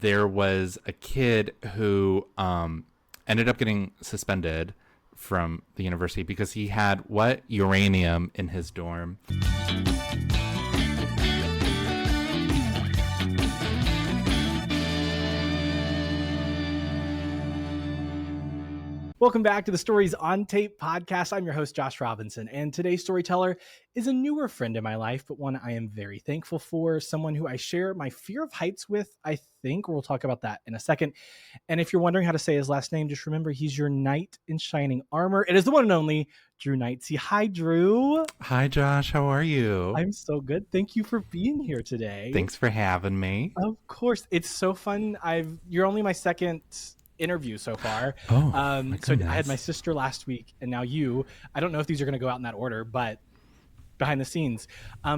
there was a kid who ended up getting suspended from the university because he had what? Uranium in his dorm. Welcome back to the Stories on Tape podcast. I'm your host, Josh Robinson, and today's storyteller is a newer friend in my life, but one I am very thankful for, someone who I share my fear of heights with, I think. We'll talk about that in a second. And if you're wondering how to say his last name, just remember he's your knight in shining armor. It is the one and only Drew Neitzey. Hi, Drew. Hi, Josh. How are you? I'm so good. Thank you for being here today. Thanks for having me. Of course. It's so fun. You're only my second interview so far. So I had my sister last week and now you. I don't know if these are going to go out in that order, but behind the scenes.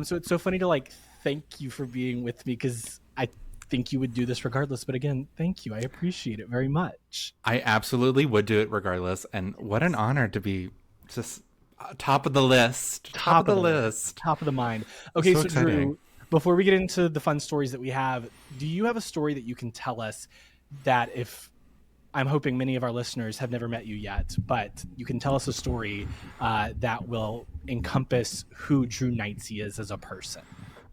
So it's so funny to thank you for being with me, because I think you would do this regardless. But again, thank you. I appreciate it very much. I absolutely would do it regardless. And what an honor to be just top of the list. Top of the list. Top of the mind. Okay, so exciting. Drew, before we get into the fun stories that we have, do you have a story that you can tell us that I'm hoping many of our listeners have never met you yet, but you can tell us a story that will encompass who Drew Neitzey is as a person?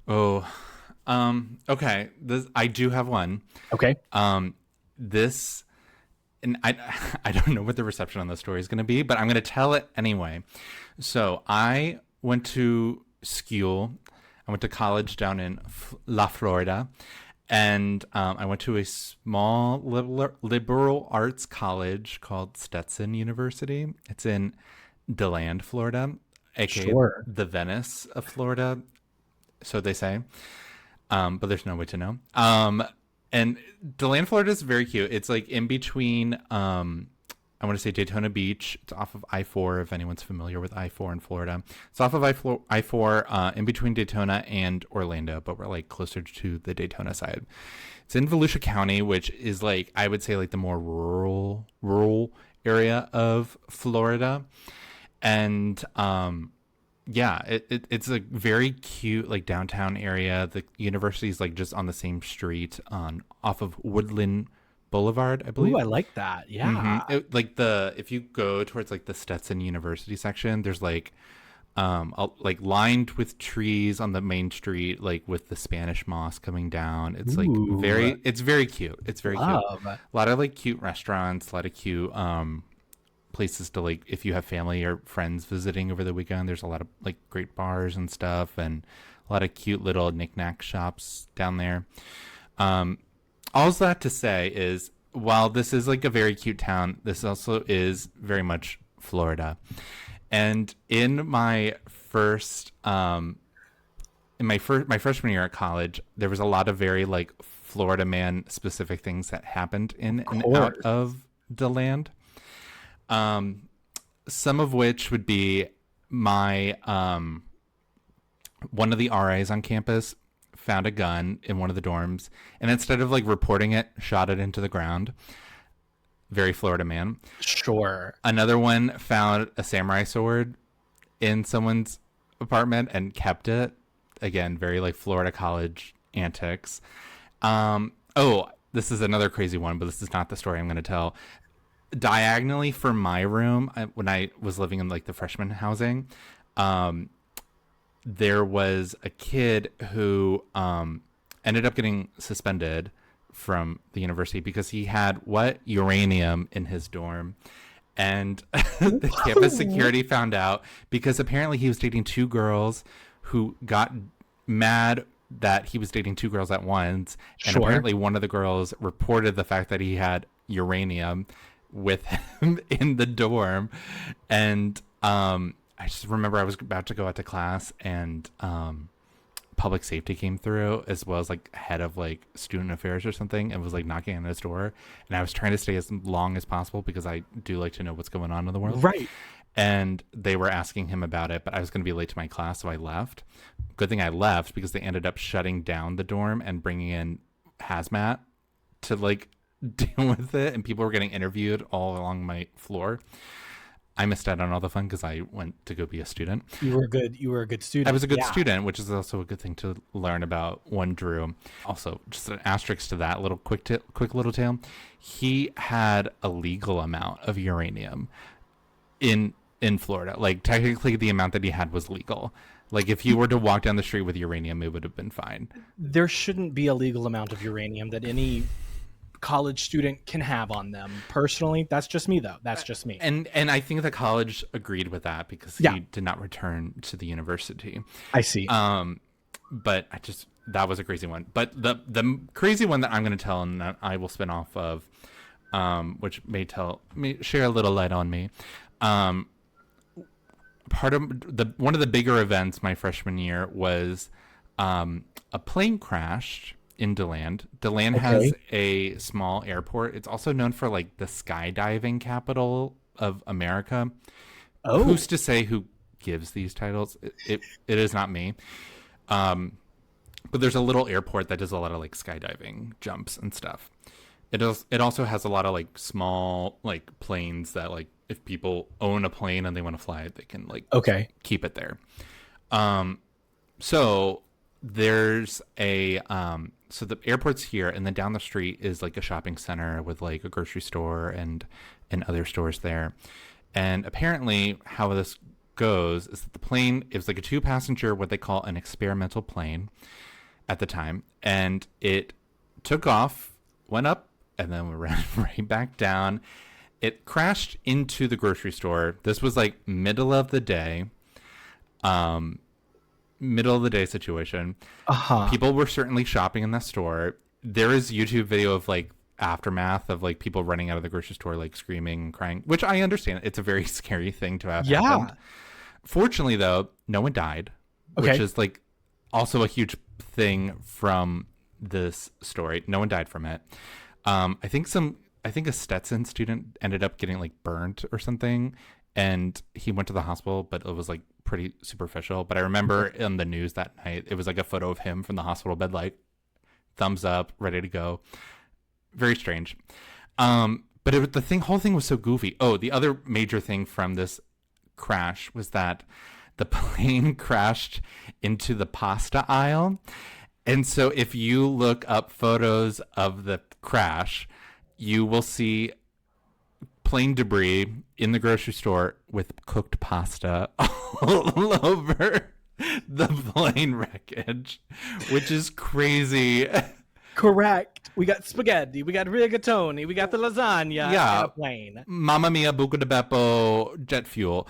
Okay. I do have one. Okay. And I don't know what the reception on this story is going to be, but I'm going to tell it anyway. So I went to school. I went to college down in Florida. And I went to a small liberal arts college called Stetson University. It's in DeLand, Florida, aka the Venice of Florida, so they say. But there's no way to know. And DeLand, Florida is very cute. It's in between. I want to say Daytona Beach. It's off of I-4, if anyone's familiar with I-4 in Florida. It's off of I-4 in between Daytona and Orlando, but we're closer to the Daytona side. It's in Volusia County, which is I would say the more rural area of Florida. And it's a very cute downtown area. The university is just on the same street off of Woodland Boulevard, I believe. Ooh, I like that. Yeah. Mm-hmm. If you go towards the Stetson University section, there's lined with trees on the main street, with the Spanish moss coming down. It's it's very cute. It's very cute. A lot of cute restaurants, a lot of cute places to if you have family or friends visiting over the weekend. There's a lot of great bars and stuff, and a lot of cute little knick-knack shops down there. All that to say is, while this is a very cute town, this also is very much Florida. And in my freshman year at college, there was a lot of very Florida man specific things that happened in and out of DeLand. Some of which would be my one of the RAs on campus found a gun in one of the dorms, and instead of reporting it, shot it into the ground. Very Florida man. Sure. Another one found a samurai sword in someone's apartment and kept it. Again, very Florida college antics. This is another crazy one, but this is not the story I'm going to tell. Diagonally from my room, when I was living in the freshman housing, there was a kid who ended up getting suspended from the university because he had what? Uranium in his dorm. And the campus security found out because apparently he was dating two girls who got mad that he was dating two girls at once. And apparently one of the girls reported the fact that he had uranium with him in the dorm. And I just remember I was about to go out to class, and public safety came through, as well as head of student affairs or something, and was knocking on his door. And I was trying to stay as long as possible because I do like to know what's going on in the world. Right. And they were asking him about it, but I was going to be late to my class, so I left. Good thing I left, because they ended up shutting down the dorm and bringing in hazmat to deal with it, and people were getting interviewed all along my floor. I missed out on all the fun because I went to go be a student. You were a good student. I was a good Yeah. student, which is also a good thing to learn about one Drew. Also, just an asterisk to that little quick little tale. He had a legal amount of uranium in Florida. Like technically, the amount that he had was legal. Like if you were to walk down the street with uranium, it would have been fine. There shouldn't be a legal amount of uranium that any college student can have on them. Personally, that's just me though. That's just me. And I think the college agreed with that because he did not return to the university. I see. But that was a crazy one. But the crazy one that I'm going to tell and that I will spin off of, which may share a little light on me. Part of one of the bigger events my freshman year was a plane crashed in DeLand. DeLand has a small airport. It's also known for like the skydiving capital of America. Oh, who's to say who gives these titles? It is not me. But there's a little airport that does a lot of like skydiving jumps and stuff. It also has a lot of like small like planes that like if people own a plane and they want to fly it, they can like keep it there. So there's so the airport's here, and then down the street is like a shopping center with like a grocery store and other stores there. And apparently how this goes is that the plane, it was like a 2-passenger, what they call an experimental plane at the time. And it took off, went up, and then we ran right back down. It crashed into the grocery store. This was like middle of the day situation. People were certainly shopping in that store. There is YouTube video of like aftermath of like people running out of the grocery store, like screaming and crying, which I understand. It's a very scary thing to have happened. Fortunately though, no one died, which is like also a huge thing from this story. No one died from it. I think a Stetson student ended up getting like burnt or something, and he went to the hospital, but it was like pretty superficial. But I remember in the news that night, it was like a photo of him from the hospital bed, like thumbs up, ready to go. Very strange. But the whole thing was so goofy. Oh, the other major thing from this crash was that the plane crashed into the pasta aisle. And so if you look up photos of the crash, you will see plane debris in the grocery store with cooked pasta all over the plane wreckage, which is crazy. Correct. We got spaghetti, we got rigatoni, we got the lasagna in a plane. Mamma mia, buco de beppo, jet fuel.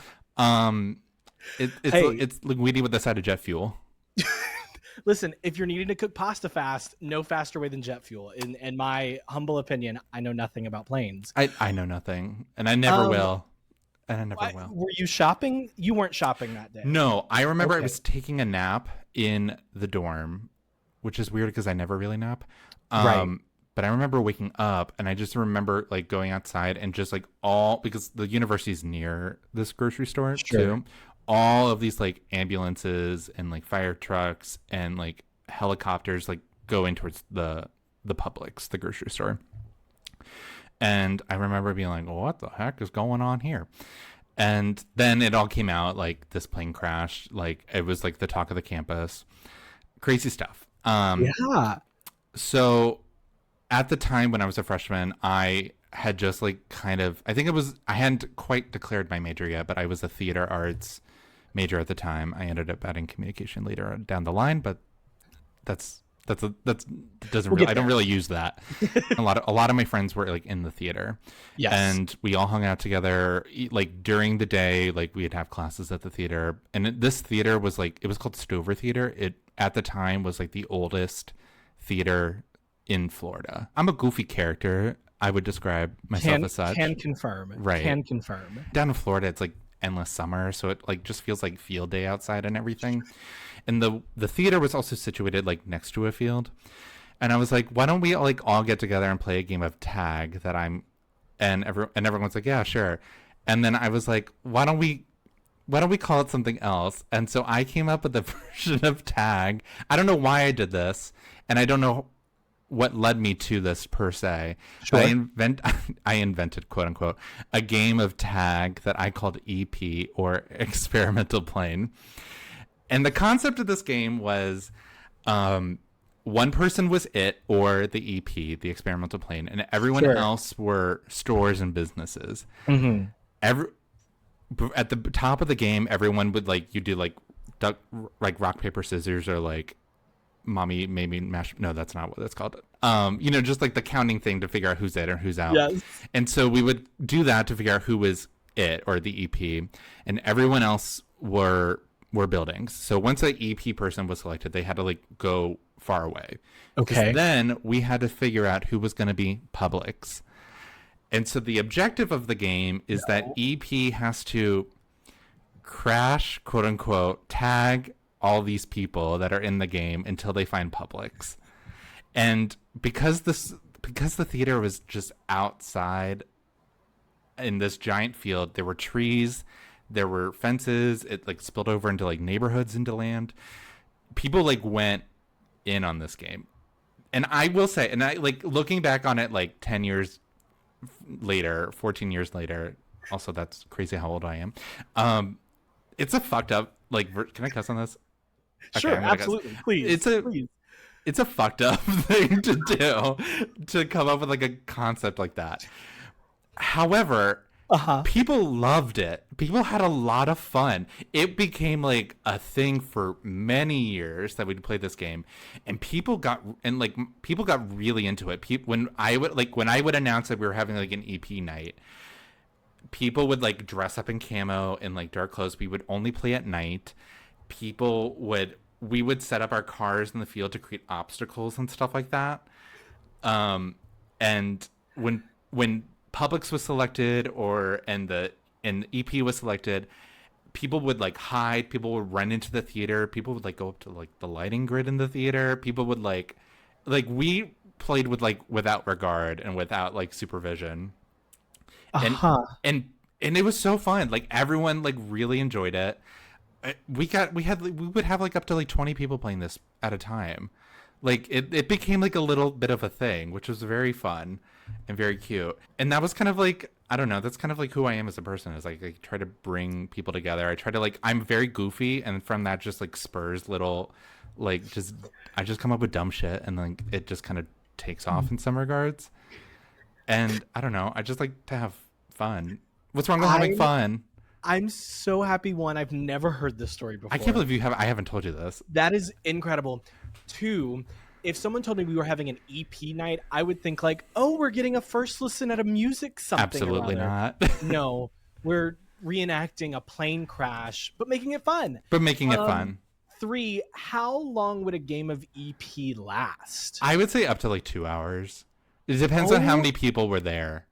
It's linguine with a side of jet fuel. Listen, if you're needing to cook pasta fast, no faster way than jet fuel. In my humble opinion, I know nothing about planes. I know nothing, and I never will. And I never will. Were you shopping? You weren't shopping that day. No, I remember I was taking a nap in the dorm, which is weird because I never really nap. Right. But I remember waking up, and I just remember like going outside and just like because the university's near this grocery store too. All of these like ambulances and like fire trucks and like helicopters like go in towards the Publix, the grocery store. And I remember being like, well, what the heck is going on here? And then it all came out, like this plane crashed, like it was like the talk of the campus. Crazy stuff. So at the time when I was a freshman, I had just like I hadn't quite declared my major yet, but I was a theater arts major at the time. I ended up adding communication later down the line, but I don't really use that. a lot of my friends were like in the theater. Yes. And we all hung out together like during the day, like we'd have classes at the theater. And this theater was like, it was called Stover Theater. It at the time was like the oldest theater in Florida. I'm a goofy character. I would describe myself as such. Can confirm. Right. Can confirm. Down in Florida, it's like endless summer, so it like just feels like field day outside and everything. And the theater was also situated like next to a field. And I was like, why don't we like all get together and play a game of tag and everyone's like, yeah, sure. And then I was like, why don't we call it something else? And so I came up with a version of tag. I don't know why I did this, and I don't know what led me to this per se. Sure. I invented, quote unquote, a game of tag that I called EP, or experimental plane. And the concept of this game was one person was it, or the EP, the experimental plane, and everyone else were stores and businesses. Mm-hmm. At the top of the game, everyone would you do rock paper scissors, or mommy maybe mash. No, that's not what that's called. Just the counting thing to figure out who's it or who's out. Yes. And so we would do that to figure out who was it, or the EP, and everyone else were buildings. So once an EP person was selected, they had to go far away. Okay. Then we had to figure out who was going to be Publix. And so the objective of the game is that EP has to crash, quote unquote, tag all these people that are in the game until they find Publix. And because the theater was just outside in this giant field, there were trees, there were fences, it spilled over into neighborhoods, into land. People went in on this game. And I will say, and I looking back on it 10 years later, 14 years later, also that's crazy how old I am. It's a fucked up, can I cuss on this? Sure, okay, absolutely. Please. It's a fucked up thing to do, to come up with a concept like that. However, people loved it. People had a lot of fun. It became a thing for many years that we'd play this game, and people got really into it. When I would announce that we were having an EP night, people would dress up in camo and dark clothes. We would only play at night. We would set up our cars in the field to create obstacles and stuff like that. And when Publix was selected, and the EP was selected, people would hide. People would run into the theater. People would go up to the lighting grid in the theater. People would we played with without regard and without supervision. And it was so fun. Everyone really enjoyed it. We would have up to 20 people playing this at a time. It became a little bit of a thing, which was very fun and very cute. And that was kind of I don't know, that's kind of who I am as a person, is I try to bring people together. I try to I'm very goofy, and from that just spurs little I just come up with dumb shit, and it just kind of takes off in some regards. And I don't know, I just like to have fun. What's wrong with having fun? I'm so happy. One, I've never heard this story before. I can't believe I haven't told you this. That is incredible. Two, if someone told me we were having an EP night, I would think oh, we're getting a first listen at a music something. Absolutely not. No, we're reenacting a plane crash, but making it fun. Three, how long would a game of EP last? I would say up to 2 hours. It depends on how many people were there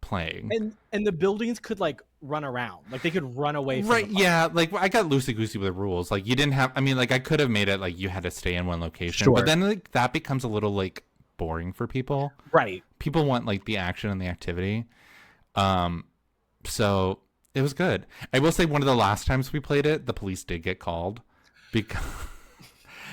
playing. And the buildings could run around, they could run away from yeah, I got loosey goosey with the rules. You didn't have, I could have made it you had to stay in one location. Sure. But then that becomes a little boring for people. Right. People want the action and the activity. So it was good. I will say, one of the last times we played it, the police did get called because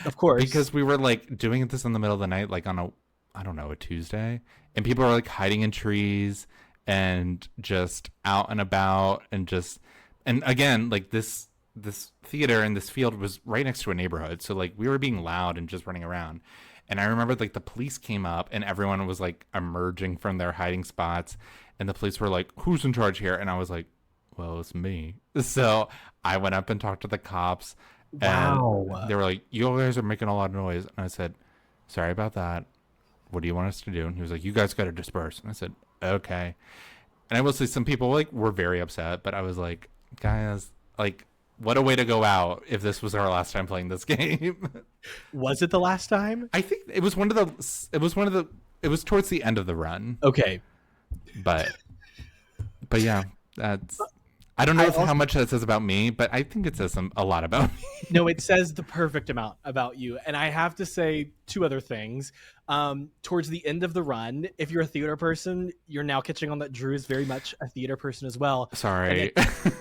of course, because we were doing this in the middle of the night, on a Tuesday, and people are hiding in trees and just out and about, and again, this theater and this field was right next to a neighborhood, so we were being loud and just running around. And I remember the police came up, and everyone was emerging from their hiding spots, and the police were who's in charge here? And I was well, it's me. So I went up and talked to the cops. Wow. And they were you guys are making a lot of noise. And I said, sorry about that. What do you want us to do? And he was you guys got to disperse. And I said, okay. And I will say, some people were very upset, but I was guys, what a way to go out if this was our last time playing this game. Was it the last time? I think it was it was towards the end of the run. Okay. But yeah, I don't know how much that says about me, but I think it says a lot about me. No, it says the perfect amount about you. And I have to say, two other things. Towards the end of the run, if you're a theater person, you're now catching on that Drew is very much a theater person as well. Sorry.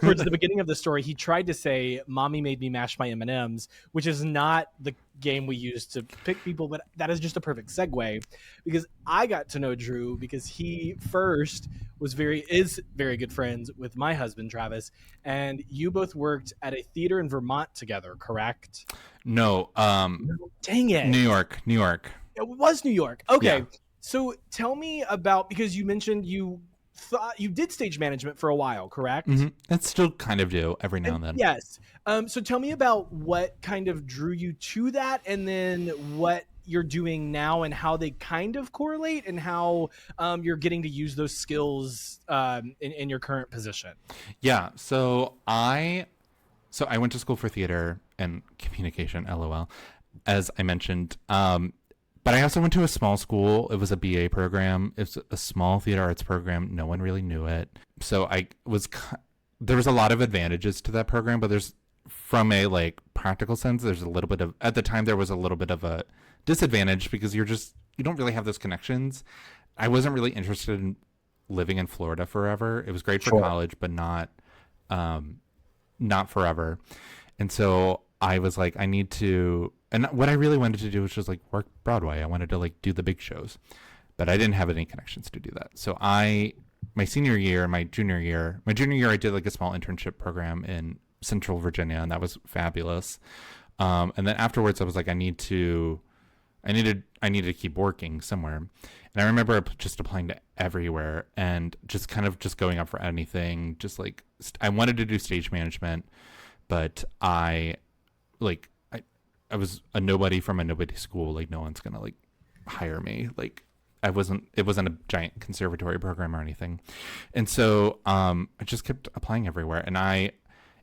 Towards the beginning of the story, he tried to say, "Mommy made me mash my M&Ms," which is not the game we use to pick people, but that is just a perfect segue because I got to know Drew because he first is very good friends with my husband Travis, and you both worked at a theater in Vermont together, correct? No, Dang it. New York. It was New York. Okay. Yeah. So tell me about, because you mentioned you thought you did stage management for a while, correct? Mm-hmm. I still kind of do every now and then. Yes. So tell me about what kind of drew you to that, and then what you're doing now and how they kind of correlate, and how you're getting to use those skills in your current position. Yeah. So I went to school for theater and communication, LOL, as I mentioned. But I also went to a small school. It was a BA program. It was a small theater arts program. No one really knew it. So there was a lot of advantages to that program, but from a like practical sense, there's a little bit of, at the time there was a little bit of a disadvantage because you don't really have those connections. I wasn't really interested in living in Florida forever. It was great for college, but not forever. And so I was like, I need to, and what I really wanted to do was just like work Broadway. I wanted to like do the big shows, but I didn't have any connections to do that. So my junior year, I did like a small internship program in Central Virginia, and that was fabulous. And then afterwards I was like, I need to keep working somewhere. And I remember just applying to everywhere and just kind of just going up for anything. Just like, I wanted to do stage management, but I was a nobody from a nobody school. Like no one's gonna like hire me. Like it wasn't a giant conservatory program or anything. And so I just kept applying everywhere. And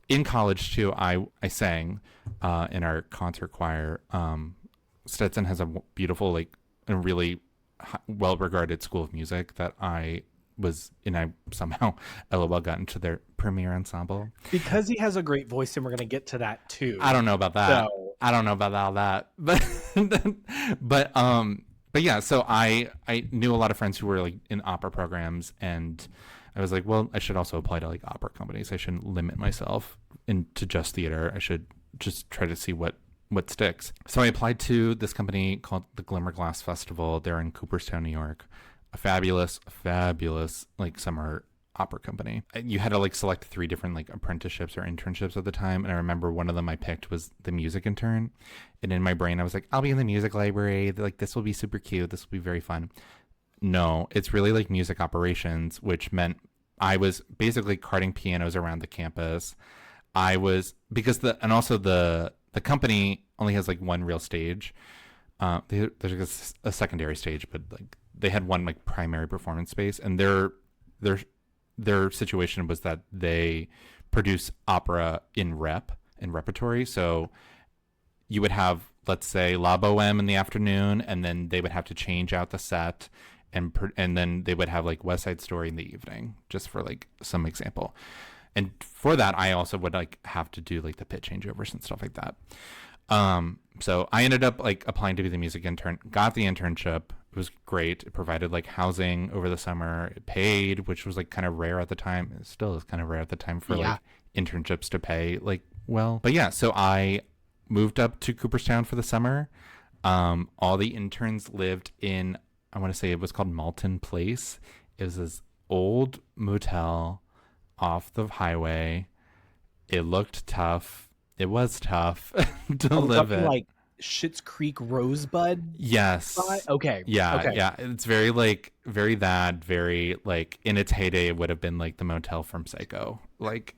in college too, I sang in our concert choir. Stetson has a beautiful, like a really well-regarded school of music that I was in. I somehow LOL got into their premier ensemble because he has a great voice, and we're going to get to that too. I don't know about that. So. I don't know about all that, but yeah. So I knew a lot of friends who were like in opera programs, and I was like, well, I should also apply to like opera companies. I shouldn't limit myself into just theater. I should just try to see what sticks. So I applied to this company called the Glimmer Glass Festival. They're in Cooperstown, New York. A fabulous like summer opera company. You had to like select 3 different like apprenticeships or internships at the time, and I remember one of them I picked was the music intern. And in my brain I was like, I'll be in the music library, like this will be super cute, this will be very fun. No, it's really like music operations, which meant I was basically carting pianos around the campus. Because the company only has like one real stage. There's a secondary stage, but like they had one like primary performance space, and their situation was that they produce opera in repertory. So you would have, let's say, La Boheme in the afternoon, and then they would have to change out the set, and then they would have like West Side Story in the evening, just for like some example. And for that, I also would like have to do like the pit changeovers and stuff like that. So I ended up like applying to be the music intern, got the internship. It was great. It provided like housing over the summer. It paid, which was like kind of rare at the time. It still is kind of rare at the time for like internships to pay like well. But yeah, so I moved up to Cooperstown for the summer. All the interns lived in, I want to say it was called Malton Place. It was this old motel off the highway. It looked tough. It was tough to live in. Like Schitt's Creek Rosebud? Yes. Okay. Yeah. Okay. Yeah. It's very like in its heyday, it would have been like the motel from Psycho, like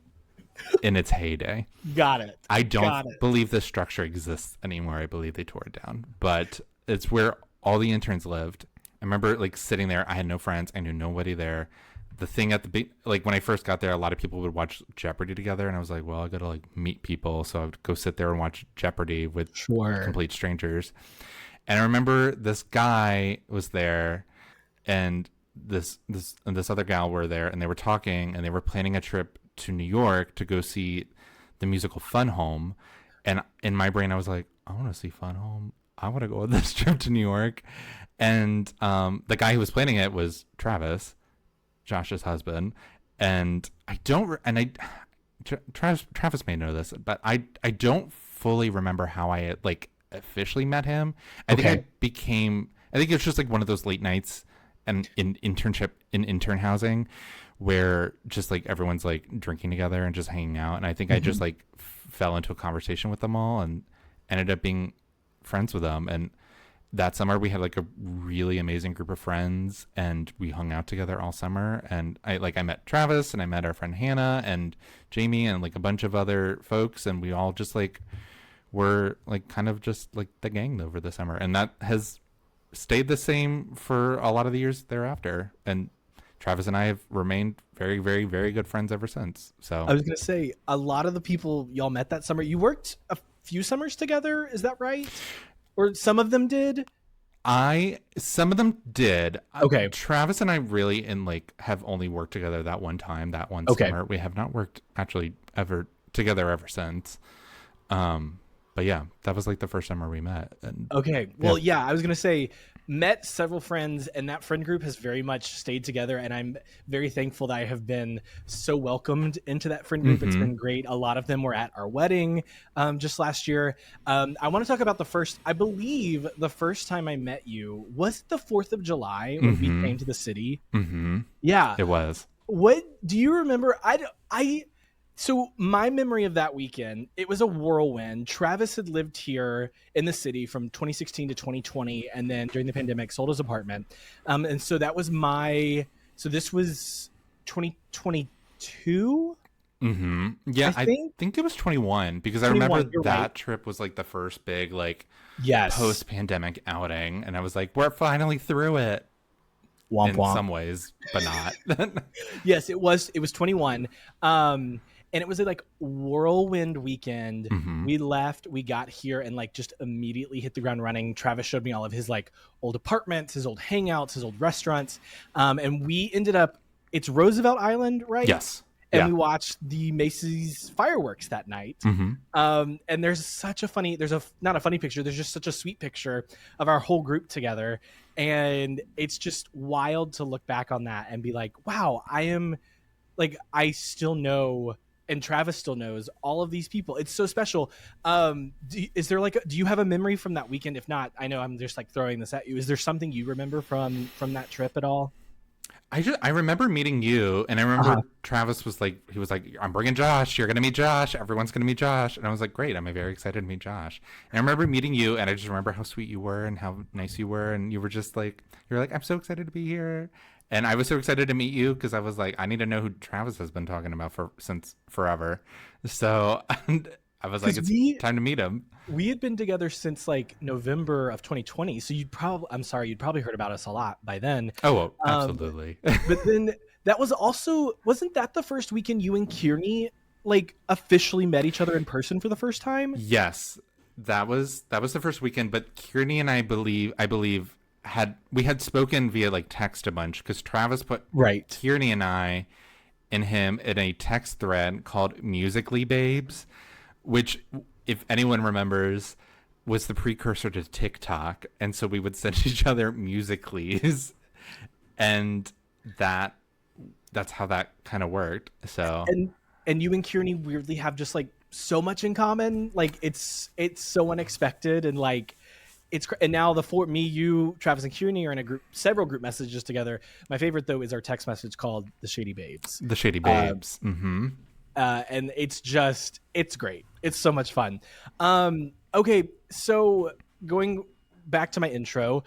in its heyday. Got it. I don't believe this structure exists anymore. I believe they tore it down, but it's where all the interns lived. I remember like sitting there. I had no friends. I knew nobody there. The thing at the like when I first got there, a lot of people would watch Jeopardy together, and I was like, well, I gotta like meet people, so I would go sit there and watch Jeopardy with complete strangers. And I remember this guy was there, and this other gal were there, and they were talking, and they were planning a trip to New York to go see the musical Fun Home. And in my brain, I was like, I want to see Fun Home. I want to go on this trip to New York. And the guy who was planning it was Travis, Josh's husband. And I don't, and I, Travis may know this, but I don't fully remember how I like officially met him. I think I think it's just like one of those late nights and in intern housing where just like everyone's like drinking together and just hanging out. And I think I just like fell into a conversation with them all and ended up being friends with them. And that summer we had like a really amazing group of friends and we hung out together all summer. And I met Travis and I met our friend Hannah and Jamie and like a bunch of other folks. And we all just like were like kind of just like the gang over the summer. And that has stayed the same for a lot of the years thereafter. And Travis and I have remained very, very, very good friends ever since. So I was going to say, a lot of the people y'all met that summer, you worked a few summers together. Is that right? Or some of them did? Some of them did. Okay. Travis and I really have only worked together that one time, that one summer. We have not worked actually ever together ever since. But yeah, that was like the first summer we met. And okay. Well, yeah, I was going to say, met several friends, and that friend group has very much stayed together. And I'm very thankful that I have been so welcomed into that friend group. It's been great. A lot of them were at our wedding just last year. I want to talk about I believe the first time I met you was the 4th of July when we came to the city. Yeah. It was. What do you remember? So my memory of that weekend, it was a whirlwind. Travis had lived here in the city from 2016 to 2020, and then during the pandemic sold his apartment. And so that was so this was 2022? Yeah, I think it was 21 because I remember that trip was like the first big post-pandemic outing, and I was like, we're finally through it. Womp in womp. Some ways, but not. Yes, it was 21. And it was a like whirlwind weekend. We left, we got here and like just immediately hit the ground running. Travis showed me all of his like old apartments, his old hangouts, his old restaurants. And we ended up, it's Roosevelt Island, right? Yes. And we watched the Macy's fireworks that night. And there's not a funny picture. There's just such a sweet picture of our whole group together. And it's just wild to look back on that and be like, wow, I still know, and Travis still knows all of these people. It's so special. Do you have a memory from that weekend? If not, I know I'm just like throwing this at you. Is there something you remember from that trip at all? I remember meeting you, and I remember Travis was like, I'm bringing Josh. You're going to meet Josh. Everyone's going to meet Josh. And I was like, great. I'm very excited to meet Josh. And I remember meeting you, and I just remember how sweet you were and how nice you were. And you were just like, I'm so excited to be here. And I was so excited to meet you because I was like, I need to know who Travis has been talking about since forever. So I was like, it's time to meet him. We had been together since like November of 2020. So you'd probably heard about us a lot by then. Oh, absolutely. But then wasn't that the first weekend you and Kearney like officially met each other in person for the first time? Yes, that was the first weekend. But Kearney and I believe had spoken via like text a bunch because Travis put Kearney and I and him in a text thread called Musically Babes, which, if anyone remembers, was the precursor to TikTok. And so we would send each other Musicallys, and that's how that kind of worked. So and you and Kearney weirdly have just like so much in common. Like it's so unexpected, and like and now me, you, Travis, and Kearney are in several group messages together. My favorite though is our text message called The Shady Babes. The Shady Babes. And it's great. It's so much fun. Okay, so going back to my intro,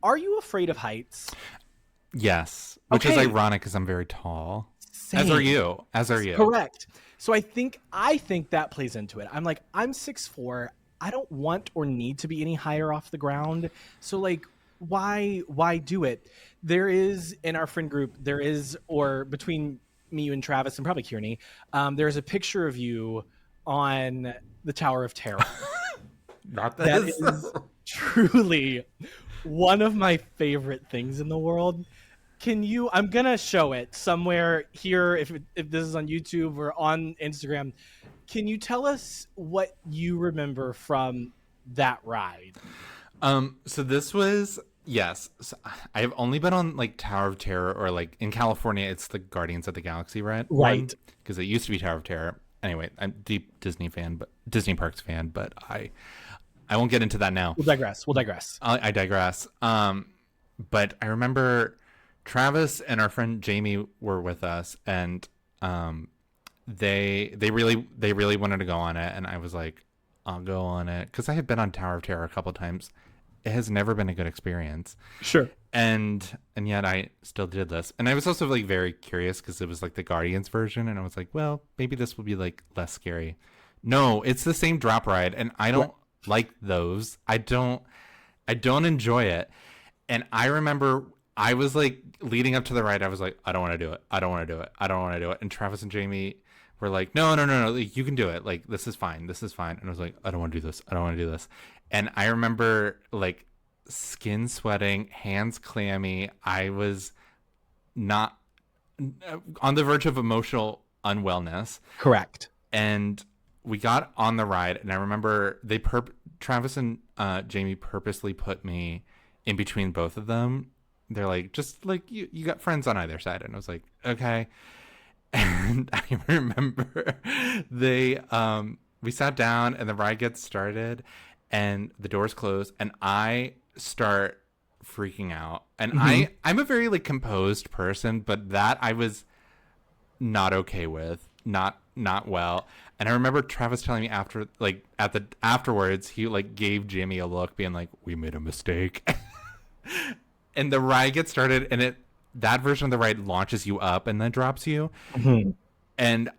are you afraid of heights? Yes, which is ironic because I'm very tall. Same. As are you. Correct. So I think that plays into it. I'm 6'4". I don't want or need to be any higher off the ground. So like, why do it? There is in our friend group, or between me, you, and Travis, and probably Kearney, there's a picture of you on the Tower of Terror. Not that is truly one of my favorite things in the world. I'm gonna show it somewhere here if this is on YouTube or on Instagram. Can you tell us what you remember from that ride? So this was, yes. So I have only been on like Tower of Terror, or like in California, it's the Guardians of the Galaxy one, Right. because it used to be Tower of Terror. Anyway, I'm a deep Disney fan, but Disney Parks fan, but I won't get into that now. We'll digress. I digress. But I remember Travis and our friend Jamie were with us, and they really wanted to go on it, and I was like, I'll go on it, because I had been on Tower of Terror a couple times. It has never been a good experience, Sure. and yet I still did this, and I was also like very curious because it was like the Guardians version, and I was like, well, maybe this will be like less scary. No, it's the same drop ride, and I don't like those. I don't enjoy it. And I remember I was like leading up to the ride, I was like, I don't want to do it. I don't want to do it. I don't want to do it. And Travis and Jamie were like, no, like, you can do it. Like, this is fine. This is fine. And I was like, I don't want to do this. I don't want to do this. And I remember like skin sweating, hands clammy. I was not on the verge of emotional unwellness. Correct. And we got on the ride, and I remember Travis and Jamie purposely put me in between both of them. They're like, just like you got friends on either side, and I was like, okay. And I remember we sat down, and the ride gets started, and the doors close, and I start freaking out. And I'm a very like composed person, but that I was not okay with, not well. And I remember Travis telling me afterwards, he like gave Jimmy a look, being like, we made a mistake. And the ride gets started, and that version of the ride launches you up and then drops you. Mm-hmm. And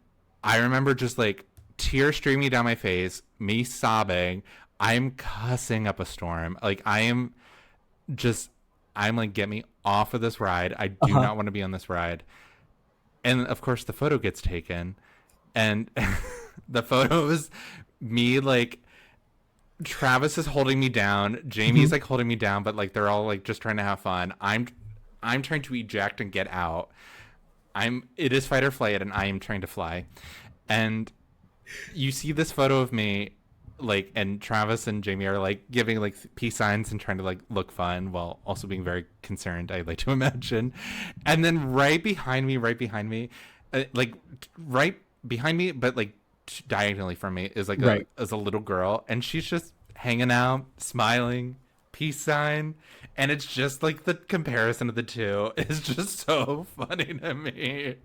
I remember just like tears streaming down my face, me sobbing. I'm cussing up a storm. Like I'm like, get me off of this ride. I do not want to be on this ride. And of course the photo gets taken, and the photo is me, like Travis is holding me down, Jamie's like holding me down, but like they're all like just trying to have fun. I'm trying to eject and get out. It is fight or flight, and I am trying to fly. And you see this photo of me, like, and Travis and Jamie are like giving like peace signs and trying to like look fun while also being very concerned, I like to imagine. And then right behind me, like right behind me, but like diagonally from me is like is a little girl, and she's just hanging out, smiling, peace sign. And it's just like the comparison of the two is just so funny to me.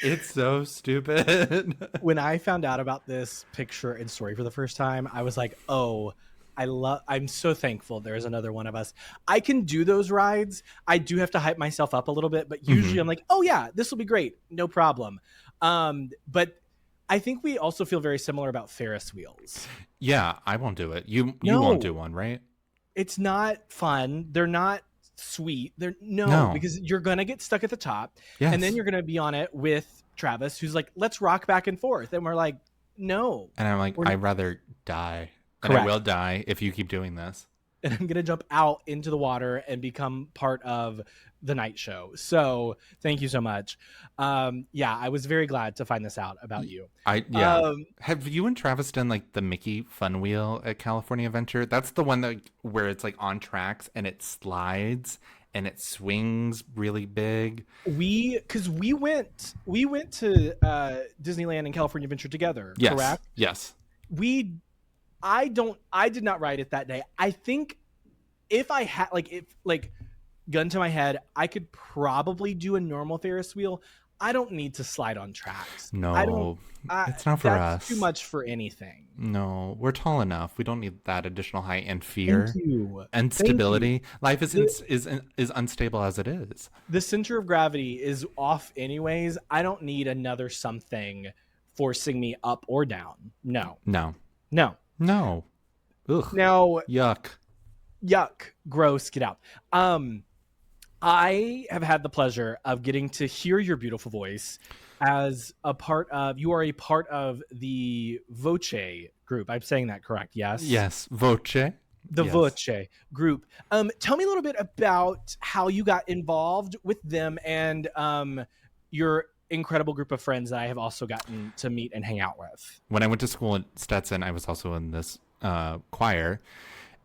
It's so stupid. When I found out about this picture and story for the first time, I was like, oh, I'm so thankful there's another one of us. I can do those rides. I do have to hype myself up a little bit, but usually I'm like, oh yeah, this will be great. No problem. But I think we also feel very similar about Ferris wheels. Yeah, I won't do it. You won't do one, right? It's not fun. They're not sweet. No, because you're going to get stuck at the top. Yes. And then you're going to be on it with Travis, who's like, let's rock back and forth. And we're like, no. And I'm like, I'd rather die. Correct. And I will die if you keep doing this. And I'm going to jump out into the water and become part of the night show. So thank you so much. Yeah, I was very glad to find this out about you. Have you and Travis done like the Mickey Fun Wheel at California Adventure? That's the one where it's like on tracks and it slides and it swings really big. We went to Disneyland and California Adventure together. Yes. Correct? Yes. I did not ride it that day. I think if I had gun to my head, I could probably do a normal Ferris wheel. I don't need to slide on tracks. No, it's not for us. Too much for anything. No, we're tall enough. We don't need that additional height and fear and Thank stability. you. Life is unstable as it is. The center of gravity is off anyways. I don't need another something forcing me up or down. No. Ugh. Now, yuck, gross, get out. I have had the pleasure of getting to hear your beautiful voice as you are a part of the Voce group. I'm saying that correct, yes? Yes, Voce. Voce group. Tell me a little bit about how you got involved with them and your incredible group of friends that I have also gotten to meet and hang out with. When I went to school at Stetson, I was also in this choir.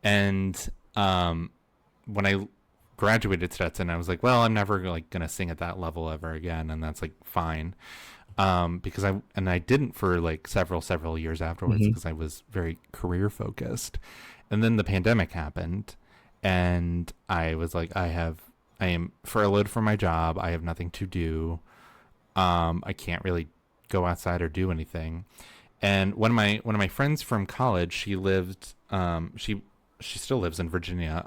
And when I graduated Stetson, I was like, well, I'm never like gonna sing at that level ever again, and that's like fine. Because I didn't for like several years afterwards Mhm. because I was very career focused, and then the pandemic happened, and I was like, I am furloughed from my job. I have nothing to do. I can't really go outside or do anything. And one of my friends from college, she still lives in Virginia.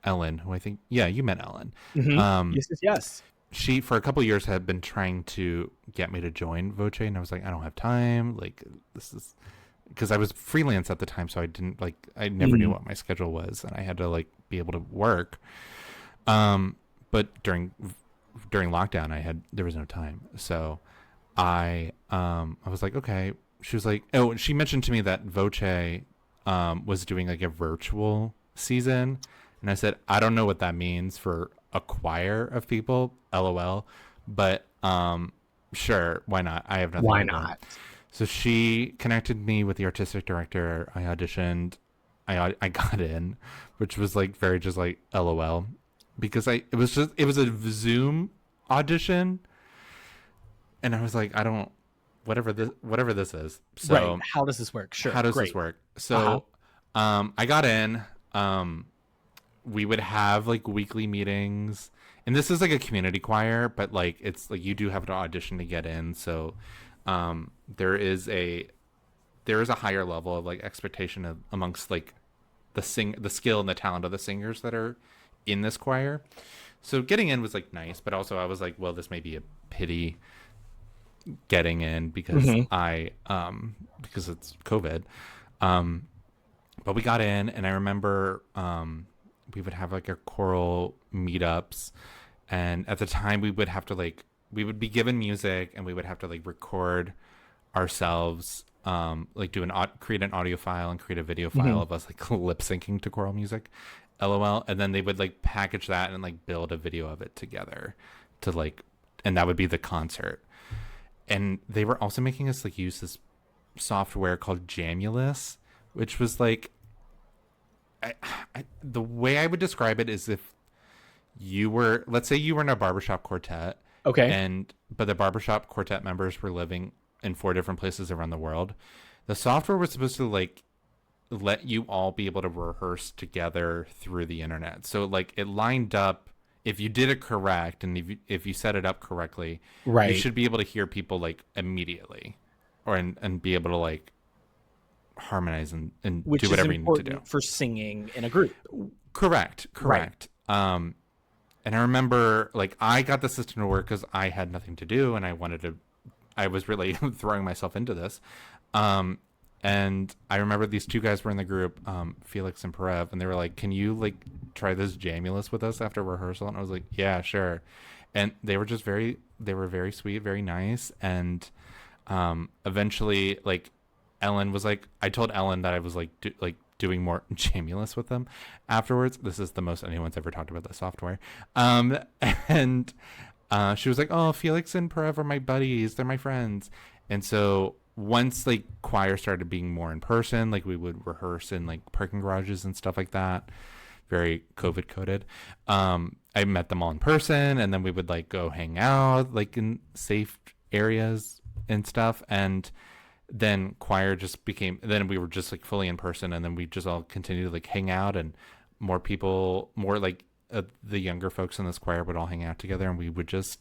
Ellen, who I think, yeah, you met Ellen. Mhm. Um, Yes, yes, yes. she for a couple of years had been trying to get me to join Voce, and I was like, I don't have time. Like this is because I was freelance at the time, so I never knew Mm. what my schedule was, and I had to like be able to work. But during lockdown, there was no time, so I was like, okay. She was like, oh, she mentioned to me that Voce was doing like a virtual season, and I said, I don't know what that means for a choir of people, lol, but sure, why not? I have nothing Why to do. not? So she connected me with the artistic director. I auditioned. I got in, which was like very just like lol, because it was a Zoom audition, and I was like, I don't, whatever this is. Right. So How does this work? how Sure. does this Great. work? Uh-huh. So I got in. We would have like weekly meetings, and this is like a community choir, but like it's like you do have to audition to get in. So um, there is a there is a higher level of like expectation of amongst like the skill and the talent of the singers that are in this choir. So getting in was like nice, but also I was like, well, this may be a pity getting in because Mhm. because it's COVID. Um, but we got in, and I remember we would have like our choral meetups, and at the time we would be given music, and we would have to like record ourselves, like create an audio file and create a video file Mhm. of us like lip syncing to choral music, lol, and then they would like package that and like build a video of it together to like, and that would be the concert. And they were also making us like use this software called Jamulus, which was like the way I would describe it is if let's say you were in a barbershop quartet, Okay. and but the barbershop quartet members were living in four different places around the world. The software was supposed to like let you all be able to rehearse together through the internet. So like it lined up, if you did it correct, and if you set it up correctly, you Right. should be able to hear people like immediately, and be able to like harmonize and do Which is whatever you need to do. important for singing in a group. Correct, Right. correct. And I remember like I got the system to work because I had nothing to do, and I was really throwing myself into this. Um, and I remember these two guys were in the group, Felix and Parev, and they were like, "Can you like try this Jamulus with us after rehearsal?" And I was like, "Yeah, sure." And they were very sweet, very nice, and eventually, like Ellen was like, I told Ellen that I was like doing more Jamulus with them afterwards. This is the most anyone's ever talked about the software. Um, and she was like, "Oh, Felix and Parev are my buddies. They're my friends." And so once like choir started being more in person, like we would rehearse in like parking garages and stuff like that, very COVID coded. I met them all in person, and then we would like go hang out like in safe areas and stuff. And then choir just became, then we were just like fully in person, and then we just all continued to like hang out, and more people, more like the younger folks in this choir would all hang out together, and we would just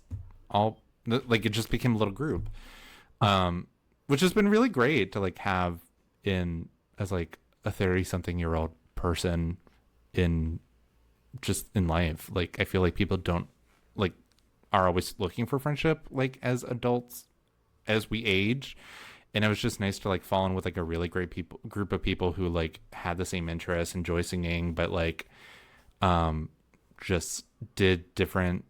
all like, it just became a little group, which has been really great to like have in as like a 30 something year old person in just in life. Like I feel like people don't like are always looking for friendship like as adults as we age, and it was just nice to like fall in with like a really great group of people who like had the same interests, enjoy singing, but like um just did different,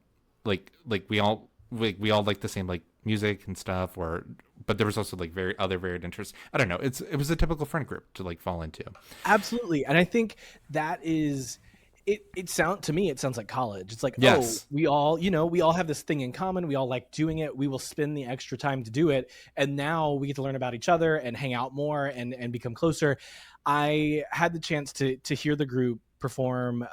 we all like the same like music and stuff, or but there was also like varied interests. I don't know, it was a typical friend group to like fall into. Absolutely. And I think that is it sounds like college. It's like, oh, Yes. we all have this thing in common. We all like doing it. We will spend the extra time to do it. And now we get to learn about each other and hang out more and become closer. I had the chance to hear the group perform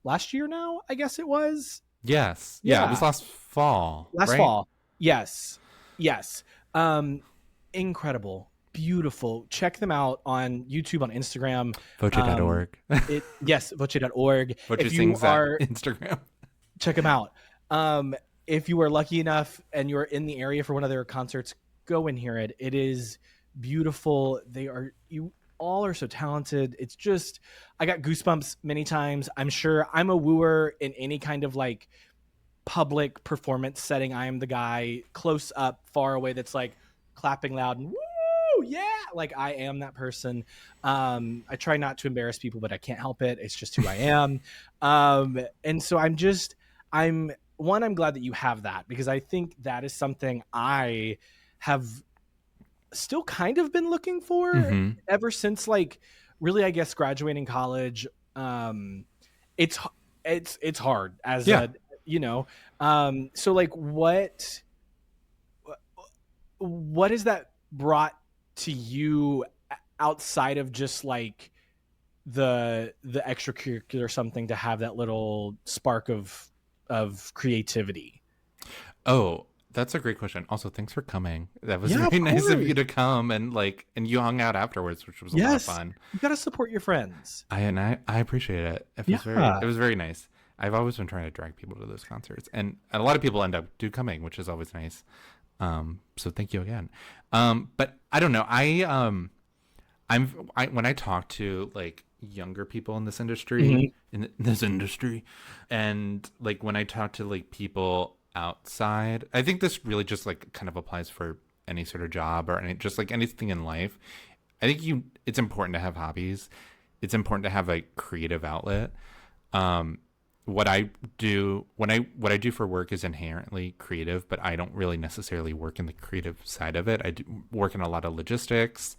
last year now, I guess it was. Yes. Yeah, it was Yeah. last fall, Last right? fall. Yes. Yes. Um, incredible. Beautiful. Check them out on YouTube, on Instagram. Voce.org. Yes, voce.org. Voce If you sings at are, Instagram. check them out. If you are lucky enough and you're in the area for one of their concerts, go and hear it. It is beautiful. You all are so talented. It's just, I got goosebumps many times. I'm sure I'm a wooer in any kind of like public performance setting. I am the guy close up, far away that's like clapping loud and woo, yeah, like I am that person. I try not to embarrass people, but I can't help it. It's just who I am. And so I'm glad that you have that, because I think that is something I have still kind of been looking for Hmm. ever since, like, really, I guess, graduating college. It's it's hard as Yeah. a, you know, so like what has that brought to you outside of just like the extracurricular something, to have that little spark of creativity? Oh, that's a great question. Also, thanks for coming. That was Yeah, of very nice of course. you to come, and you hung out afterwards, which was a lot of Yes, fun. you got to support your friends. I appreciate it. Yeah. It was very nice. I've always been trying to drag people to those concerts, and a lot of people end up coming, which is always nice. So thank you again. But I don't know. When I talk to like younger people in this industry, Mhm. and like when I talk to like people outside, I think this really just like kind of applies for any sort of job or just like anything in life. I think it's important to have hobbies. It's important to have a creative outlet. Um, what I do what I do for work is inherently creative, but I don't really necessarily work in the creative side of it. I do work in a lot of logistics.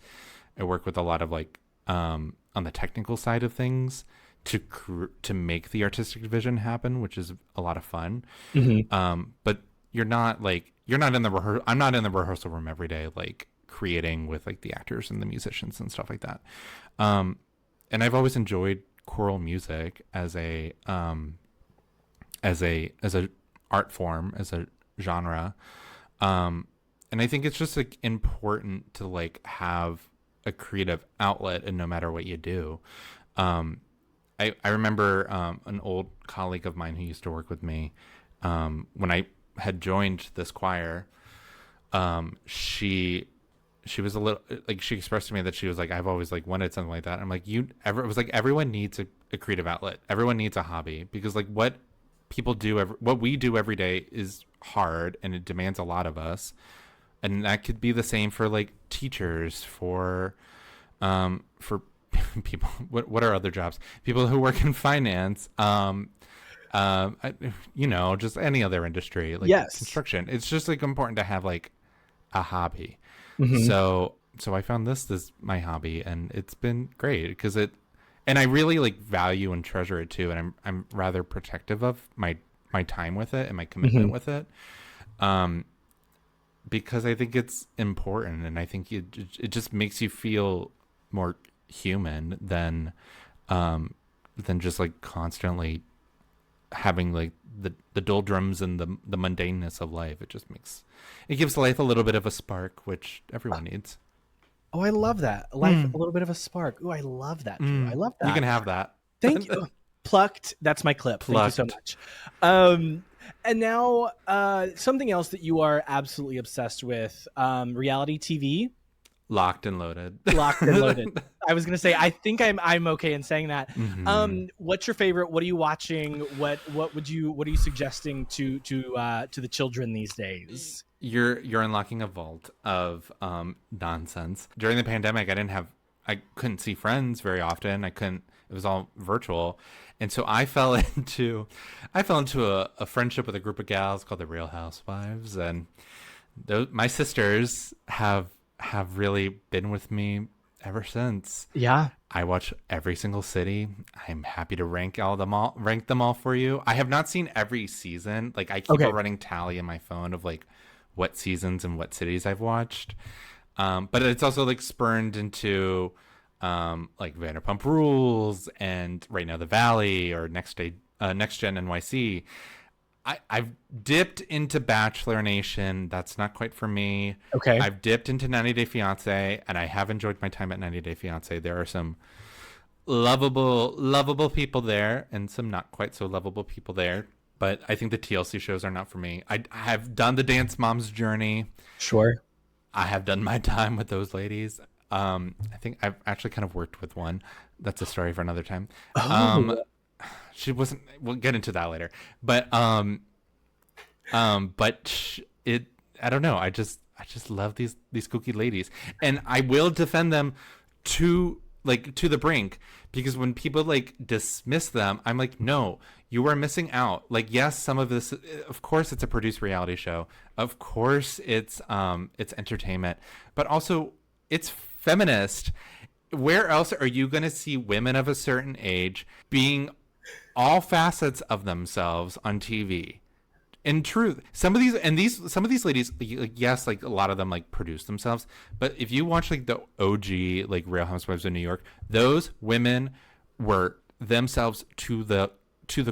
I work with a lot of like on the technical side of things to make the artistic vision happen, which is a lot of fun. Mhm. But you're not in the I'm not in the rehearsal room every day, like creating with like the actors and the musicians and stuff like that. And I've always enjoyed choral music as a art form, as a genre. And I think it's just like important to like have a creative outlet, and no matter what you do. I remember an old colleague of mine who used to work with me, when I had joined this choir. She was a little like, she expressed to me that she was like, I've always like wanted something like that. I'm like, it was like, everyone needs a creative outlet. Everyone needs a hobby, because like what we do every day is hard, and it demands a lot of us. And that could be the same for like teachers, for people. What are other jobs? People who work in finance. Just any other industry, like Yes. construction. It's just like important to have like a hobby. Mhm. So I found this my hobby, and it's been great and I really like value and treasure it too, and I'm rather protective of my time with it and my commitment Mhm. with it. Because I think it's important, and I think it just makes you feel more human than just like constantly having like the doldrums and the mundaneness of life. It gives life a little bit of a spark, which everyone needs. Oh, I love that. Life, a little bit of a spark. Oh, I love that, Drew. I love You that. can have that. Thank you. Plucked. That's my clip. Thank you so Plucked. much. And now, something else that you are absolutely obsessed with, reality TV. Locked and loaded. Locked and loaded. I was gonna say, I think I'm okay in saying that. Hmm. What's your favorite? What are you watching? What are you suggesting to the children these days? You're unlocking a vault of nonsense. During the pandemic, I couldn't see friends very often. I couldn't. It was all virtual, and so I fell into a friendship with a group of gals called the Real Housewives, and my sisters have really been with me ever since. Yeah. I watch every single city. I'm happy to rank them all for you. I have not seen every season. Like, I keep a Okay. running tally in my phone of like what seasons and what cities I've watched. But it's also like spurned into like Vanderpump Rules and Right Now the Valley or Next Gen NYC. I've dipped into Bachelor Nation. That's not quite for me. Okay. I've dipped into 90 Day Fiance, and I have enjoyed my time at 90 Day Fiance. There are some lovable people there, and some not quite so lovable people there. But I think the TLC shows are not for me. I have done the Dance Moms journey. Sure. I have done my time with those ladies. I think I've actually kind of worked with one. That's a story for another time. Oh. She wasn't. We'll get into that later. But it. I don't know. I just love these kooky ladies, and I will defend them to the brink, because when people like dismiss them, I'm like, no, you are missing out. Like, yes, some of this, of course, it's a produced reality show. Of course, it's entertainment, but also it's feminist. Where else are you going to see women of a certain age being all facets of themselves on TV? In truth, some of these ladies, like, yes, like a lot of them like produce themselves, but if you watch like the OG like Real Housewives of New York, those women were themselves to the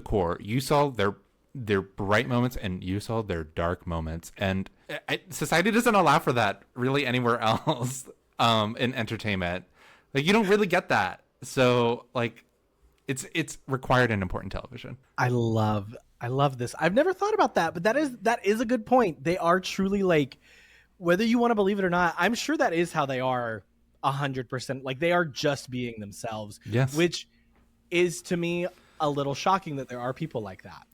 core. You saw their bright moments and you saw their dark moments, and society doesn't allow for that really anywhere else in entertainment. Like, you don't really get that. So like it's required in important television. I love this. I've never thought about that, but that is a good point. They are truly, like, whether you want to believe it or not, I'm sure that is how they are 100%. Like, they are just being themselves. Yes. Which is, to me, a little shocking that there are people like that.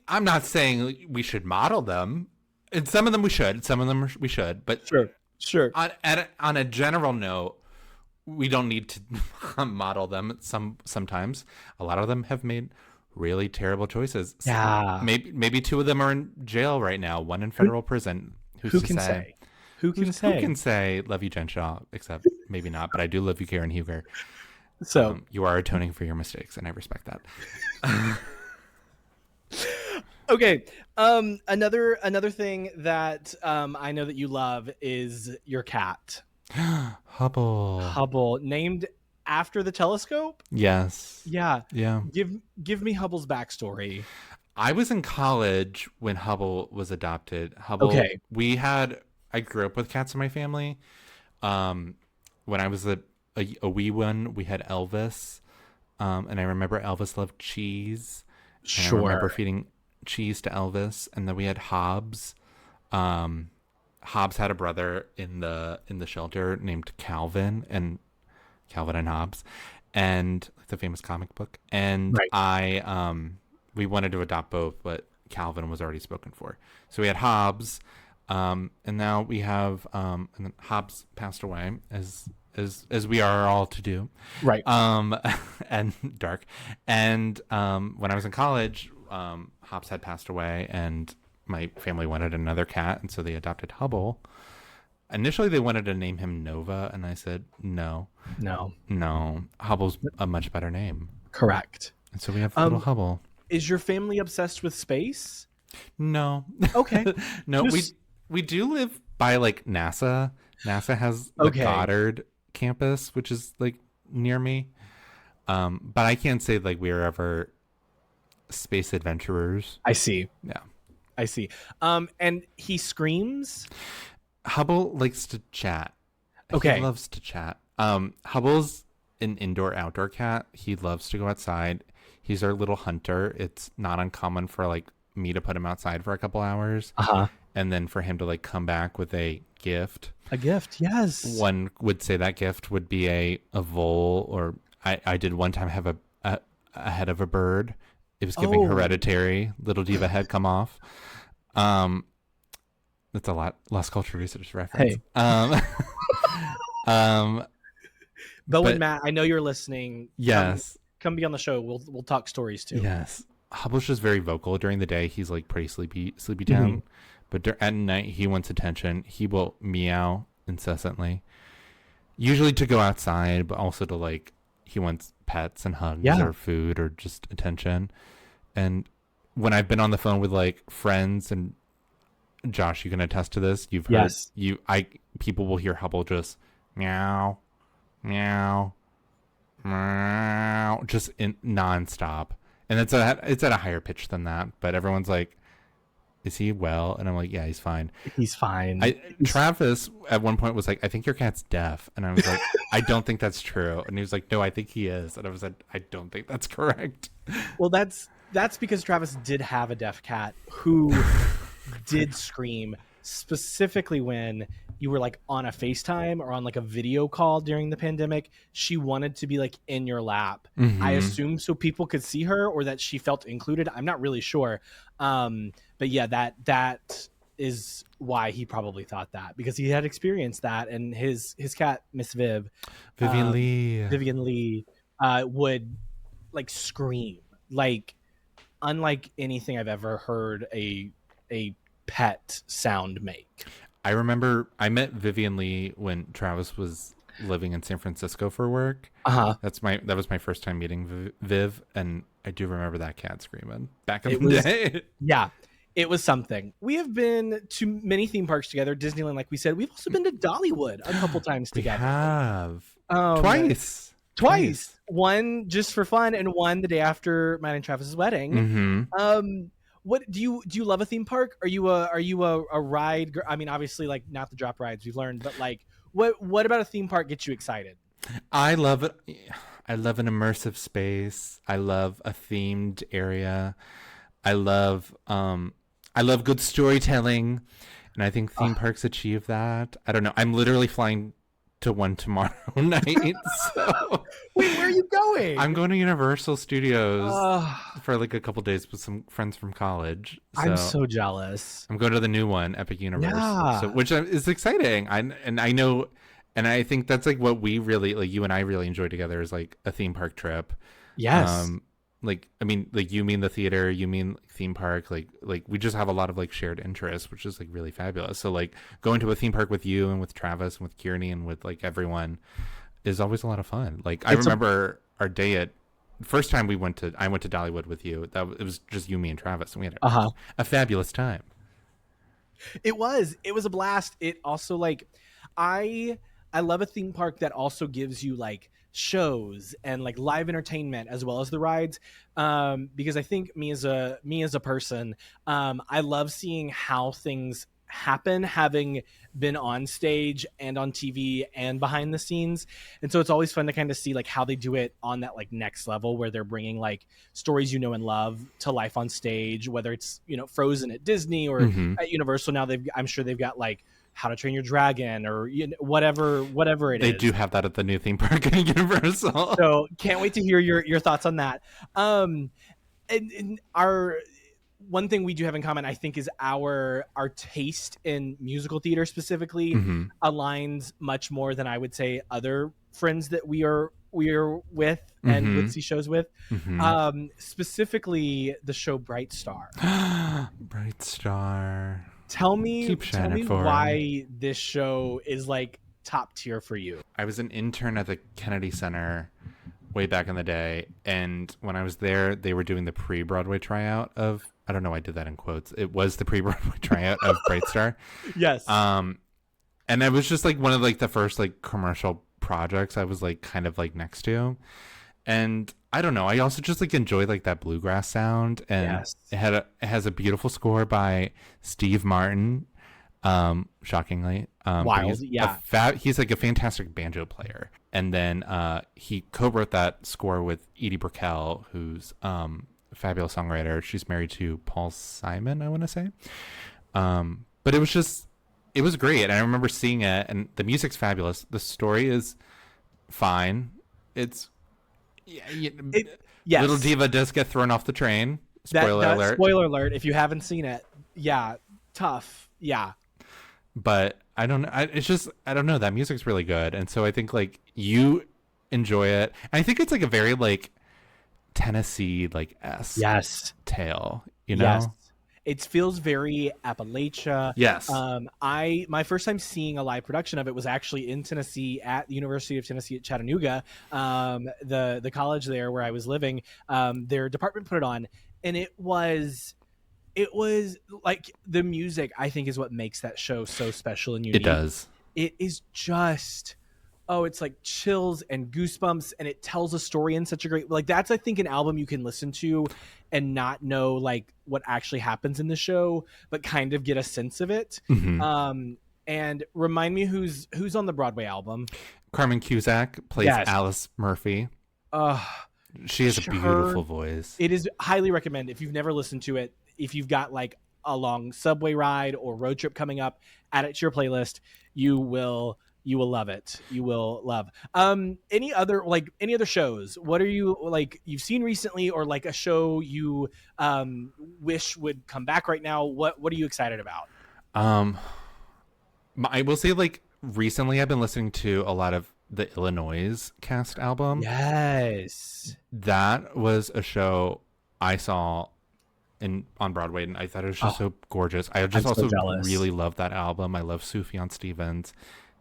I'm not saying we should model them. And some of them we should. Some of them we should. But Sure. On a general note, we don't need to model them. Sometimes a lot of them have made really terrible choices. Yeah. Maybe two of them are in jail right now. One in federal prison. Who can say? Who can say? Love you, Jen Shaw? Except maybe not. But I do love you, Karen Huger. So you are atoning for your mistakes, and I respect that. Okay. Another thing that I know that you love is your cat. Hubble, named after the telescope. Yes. Yeah. Give me Hubble's backstory. I was in college when Hubble was adopted. Hubble. Okay. I grew up with cats in my family. When I was a wee one, we had Elvis, and I remember Elvis loved cheese. Sure. I remember feeding cheese to Elvis, and then we had Hobbs. Hobbs had a brother in the shelter named Calvin and Hobbes, and the famous comic book. And right. We wanted to adopt both, but Calvin was already spoken for. So we had Hobbs, and now we have, and then Hobbs passed away as we are all to do. Right. And dark. And when I was in college, Hobbs had passed away, and my family wanted another cat, and so they adopted Hubble. Initially, they wanted to name him Nova, and I said, no. Hubble's a much better name. Correct. And so we have little Hubble. Is your family obsessed with space? No. Okay. No, we do live by, like, NASA. NASA has the Goddard campus, which is, like, near me. But I can't say, like, we're ever space adventurers. I see. Yeah. I see. And he screams? Hubble likes to chat. Okay. He loves to chat. Hubble's an indoor-outdoor cat. He loves to go outside. He's our little hunter. It's not uncommon for, like, me to put him outside for a couple hours. Uh-huh. And then for him to, like, come back with a gift. A gift, yes. One would say that gift would be a vole, or I did one time have a head of a bird. It was giving Hereditary. Little Diva head come off. That's a lot Lost Culture Research reference. Hey. But when Matt, I know you're listening. Yes. Come be on the show. We'll talk stories too. Yes. Hubble's just very vocal. During the day, he's like pretty sleepy town. Mm-hmm. But at night, he wants attention. He will meow incessantly. Usually to go outside, but also to, like, he wants pets and hugs or food or just attention. And when I've been on the phone with, like, friends, and Josh, you can attest to this. You've heard people will hear Hubble just meow, meow, just in nonstop, and it's at a higher pitch than that. But everyone's like, "Is he well?" And I'm like, "Yeah, he's fine." He's fine. Travis at one point was like, "I think your cat's deaf," and I was like, "I don't think that's true." And he was like, "No, I think he is," and I was like, "I don't think that's correct." Well, that's because Travis did have a deaf cat who did scream, specifically when you were like on a FaceTime or on like a video call during the pandemic. She wanted to be like in your lap. I assume so people could see her, or that she felt included. I'm not really sure. But yeah, that is why he probably thought that, because he had experienced that, and his cat, Miss Vivian Lee. Vivian Lee, would like scream, like unlike anything I've ever heard a pet sound make. I remember I met Vivian Lee when Travis was living in San Francisco for work. That was my first time meeting Viv, and I do remember that cat screaming back in the day. Yeah, it was something. We have been to many theme parks together, Disneyland, like we said. We've also been to Dollywood a couple times together. We have twice. One just for fun, and one the day after mine and Travis's wedding. What do you love a theme park? Are you a ride? I mean, obviously, like not the drop rides we've learned, but like what about a theme park gets you excited? I love it. I love an immersive space. I love a themed area. I love good storytelling, and I think theme parks achieve that. I don't know. I'm literally flying to one tomorrow night. So. Wait, where are you going? I'm going to Universal Studios for like a couple days with some friends from college. So I'm so jealous. I'm going to the new one, Epic Universe, Yeah. which is exciting. I know, and I think that's like what we really, like you and I really enjoy together, is like a theme park trip. Yes. Like, I mean, like you mean the theater, you mean theme park, like we just have a lot of like shared interests, which is like really fabulous. So like going to a theme park with you and with Travis and with Kearney and with like everyone is always a lot of fun. Like I remember our day at first time I went to Dollywood with you. It was just you, me, and Travis, and we had a fabulous time. It was a blast. It also like I love a theme park that also gives you like shows and like live entertainment as well as the rides, because I think me as a person, I love seeing how things happen, having been on stage and on TV and behind the scenes. And so it's always fun to kind of see like how they do it on that like next level, where they're bringing like stories you know and love to life on stage, whether it's, you know, Frozen at Disney or at Universal. Now I'm sure they've got like How to Train Your Dragon, or you know, whatever it is. They do have that at the new theme park at Universal. So can't wait to hear your thoughts on that. And our one thing we do have in common, I think, is our taste in musical theater specifically aligns much more than I would say other friends that we are with and would see shows with. Specifically the show Bright Star. Bright Star. Tell me why me. this show is like top tier for you. I was an intern at the Kennedy Center way back in the day, and when I was there, they were doing the pre-Broadway tryout of, I don't know, I did that in quotes. It was the pre-Broadway tryout of Bright Star. Yes. And it was just like one of like the first like commercial projects I was like kind of like next to. And I don't know, I also just like enjoy like that bluegrass sound, and it has a beautiful score by Steve Martin. Shockingly, wild. He's like a fantastic banjo player, and then he co-wrote that score with Edie Brickell, who's a fabulous songwriter. She's married to Paul Simon, I want to say. But it was great, and I remember seeing it, and the music's fabulous. The story is fine. It's Little Diva does get thrown off the train. Spoiler alert. Spoiler alert. If you haven't seen it, yeah, tough. Yeah. But I don't know. It's just, I don't know. That music's really good. And so I think like you enjoy it. And I think it's like a very like Tennessee like tale, you know? Yes. It feels very Appalachia. Yes. My first time seeing a live production of it was actually in Tennessee at the University of Tennessee at Chattanooga. The college there where I was living, their department put it on, and it was like the music, I think, is what makes that show so special and unique. It does. It is just oh, it's like chills and goosebumps, and it tells a story in such a great, like, that's, I think, an album you can listen to and not know like what actually happens in the show, but kind of get a sense of it. Hmm. And remind me who's on the Broadway album. Carmen Cusack plays Yes. Alice Murphy. uh She has a her beautiful voice. It is highly recommend if you've never listened to it. If you've got like a long subway ride or road trip coming up, add it to your playlist. You will love it. You will love. Any other shows? What are you like you've seen recently, or like a show you wish would come back right now? What are you excited about? Um, I will say, like, recently I've been listening to a lot of the Illinois cast album. Yes. That was a show I saw on Broadway, and I thought it was just so gorgeous. I just I'm so also jealous. really love that album. I love Sufjan Stevens.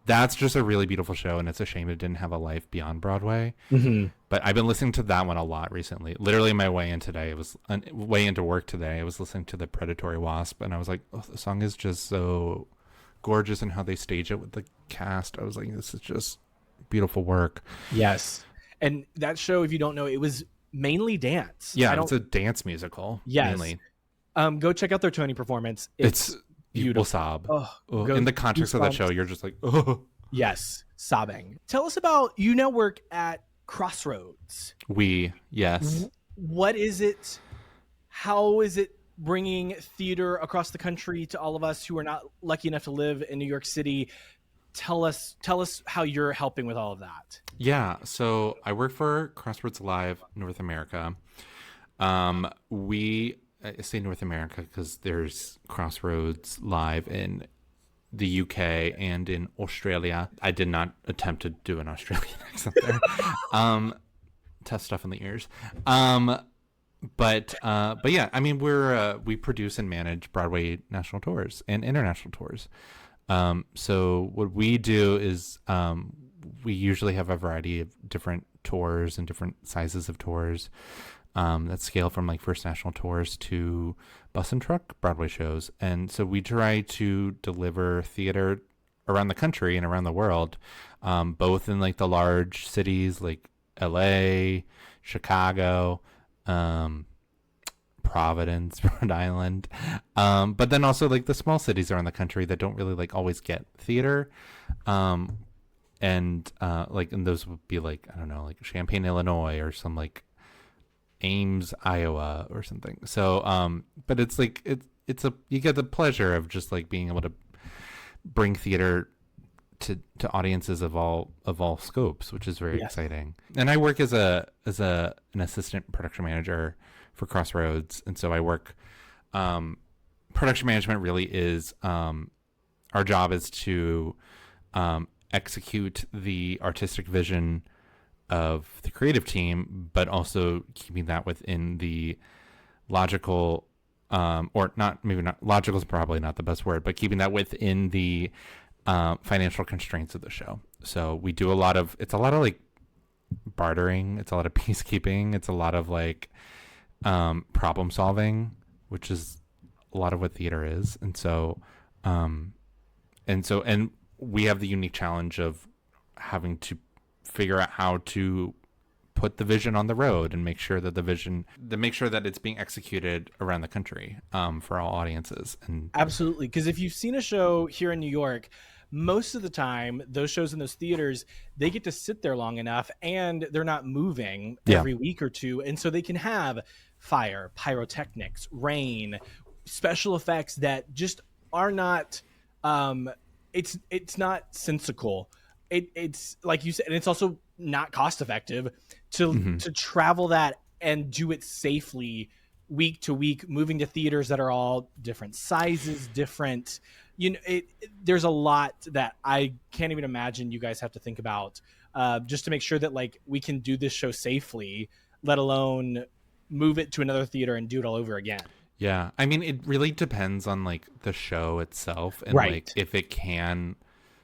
That's just a really beautiful show, and it's a shame it didn't have a life beyond Broadway. Mm-hmm. But I've been listening to that one a lot recently. Literally, my way in today, it was way into work today. I was listening to the Predatory Wasp, and I was like, "Oh, the song is just so gorgeous," and how they stage it with the cast. I was like, "This is just beautiful work." Yes. And that show, if you don't know, it was mainly dance. Yeah, it's a dance musical. Yes. Mainly. Go check out their Tony performance. It's you will beautiful. sob. Oh, In the context of that show, you're just like, oh. Yes, sobbing. Tell us about, you now work at Crossroads. Yes. What is it? How is it bringing theater across the country to all of us who are not lucky enough to live in New York City? Tell us how you're helping with all of that. Yeah, so I work for Crossroads Live North America. I say North America because there's Crossroads Live in the UK and in Australia. I did not attempt to do an Australian accent there. Tough stuff in the ears. But yeah, I mean, we produce and manage Broadway national tours and international tours. So what we do is we usually have a variety of different tours and different sizes of tours that scale from like first national tours to bus and truck Broadway shows. And so we try to deliver theater around the country and around the world, both in like the large cities like LA, Chicago, Providence, Rhode Island, but then also like the small cities around the country that don't really like always get theater, and those would be like, I don't know, like Champaign, Illinois, or some like Ames, Iowa, or something. So but it's like you get the pleasure of just like being able to bring theater to audiences of all scopes, which is very exciting. And I work as an assistant production manager for Crossroads, and so I work production management really is our job is to execute the artistic vision of the creative team, but also keeping that within the logical or not, maybe not logical is probably not the best word, but keeping that within the financial constraints of the show. So we do it's a lot of like bartering, it's a lot of peacekeeping, it's a lot of like problem solving, which is a lot of what theater is. And so we have the unique challenge of having to figure out how to put the vision on the road and make sure that it's being executed around the country for all audiences. And absolutely, because if you've seen a show here in New York, most of the time those shows in those theaters, they get to sit there long enough and they're not moving every week or two, and so they can have fire, pyrotechnics, rain, special effects that just are not it's not sensical. It's like you said, and it's also not cost effective to travel that and do it safely week to week, moving to theaters that are all different sizes, different, there's a lot that I can't even imagine you guys have to think about just to make sure that like we can do this show safely, let alone move it to another theater and do it all over again. Yeah, I mean, it really depends on like the show itself and like if it can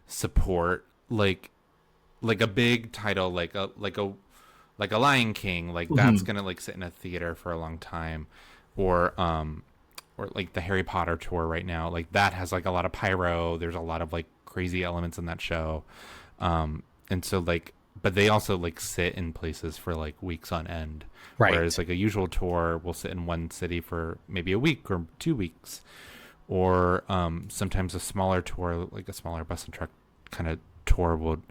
support like a big title like a Lion King, like that's gonna like sit in a theater for a long time, or like the Harry Potter tour right now, like that has like a lot of pyro. There's a lot of like crazy elements in that show, And so like, but they also like sit in places for like weeks on end. Whereas Right. like a usual tour will sit in one city for maybe a week or 2 weeks, or sometimes a smaller tour, like a smaller bus and truck kind of tour, would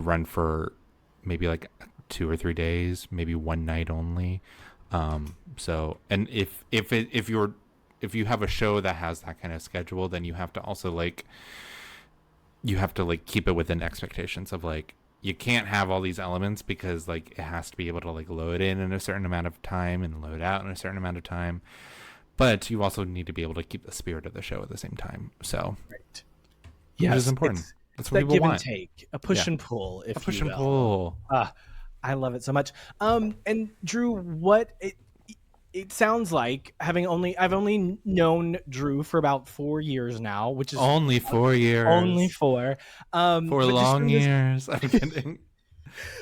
run for maybe like 2 or 3 days, maybe one night only. So, and if you have a show that has that kind of schedule, then you have to also like keep it within expectations of like you can't have all these elements because like it has to be able to like load in a certain amount of time and load out in a certain amount of time, but you also need to be able to keep the spirit of the show at the same time. So, Right. which is Yes, important. it's That's what that people give and want. take, a push Yeah, and pull, a if push you and will. pull. I love it so much. And Drew, it sounds like I've only known Drew for about 4 years now, which is Only four only years. four. Four But just long years. I'm kidding.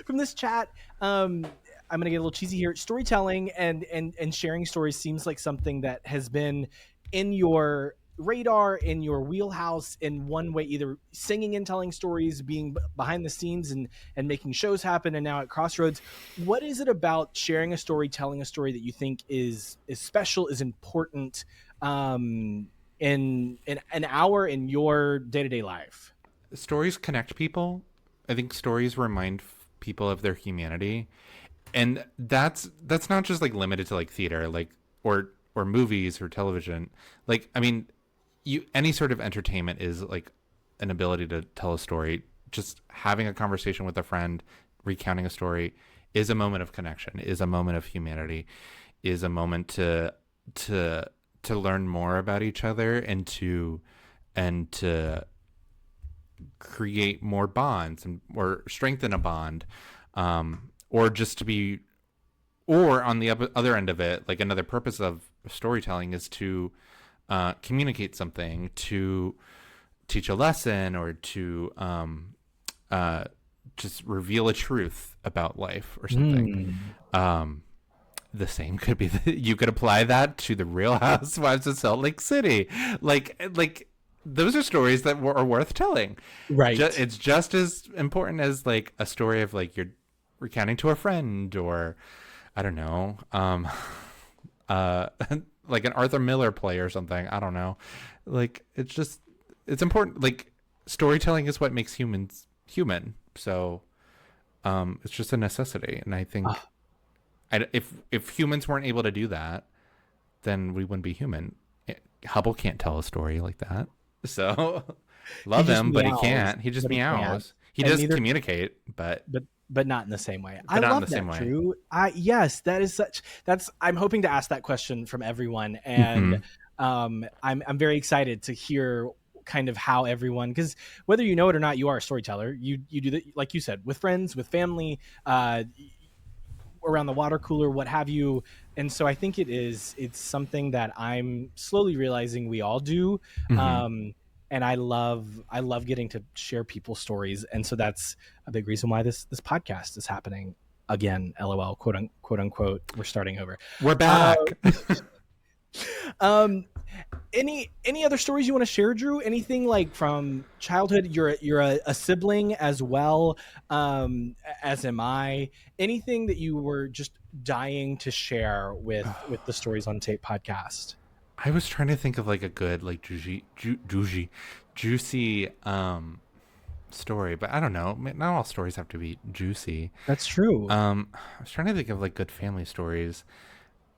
from this chat, I'm gonna get a little cheesy here. Storytelling and sharing stories seems like something that has been in your radar, in your wheelhouse, in one way, either singing and telling stories, being behind the scenes and making shows happen, and now at Crossroads. What is it about sharing a story, telling a story that you think is special, is important, in an hour in your day-to-day life? Stories connect people. I think stories remind people of their humanity, and that's not just like limited to like theater, like or movies or television. Like, I mean, you any sort of entertainment is like an ability to tell a story. Just having a conversation with a friend, recounting a story, is a moment of connection, is a moment of humanity, is a moment to to learn more about each other and to create more bonds and or strengthen a bond, or just to be, or on the other end of it, like another purpose of storytelling is to communicate something, to teach a lesson, or to uh, just reveal a truth about life or something. Mm. Um, the same could be you could apply that to the Real Housewives of Salt Lake City. Like those are stories that are worth telling. Right. It's just as important as like a story of like you're recounting to a friend, or I don't know, uh, like an Arthur Miller play or something. I don't know. Like it's important. Like storytelling is what makes humans human. So it's just a necessity, and I think Ah, if humans weren't able to do that, then we wouldn't be human. Hubble can't tell a story like that. So he love just him, but he meows, can't. He just but he can't, meows. He and does neither, communicate, but not in the same way. I not in love the same that, way. Drew. I yes, that is such. That's I'm hoping to ask that question from everyone, and Hmm. I'm very excited to hear kind of how everyone, because whether you know it or not, you are a storyteller. You do that, like you said, with friends, with family, around the water cooler, what have you. And so I think it's something that I'm slowly realizing we all do. Hmm. Um, and I love getting to share people's stories. And so that's a big reason why this podcast is happening again. LOL, quote unquote. We're starting over. We're Uh, back. um, any other stories you want to share, Drew? Anything like from childhood? You're a sibling as well, as am I. Anything that you were just dying to share with the Stories on Tape podcast? I was trying to think of like a good like juicy story, but I don't know. Not all stories have to be juicy. That's true. I was trying to think of like good family stories,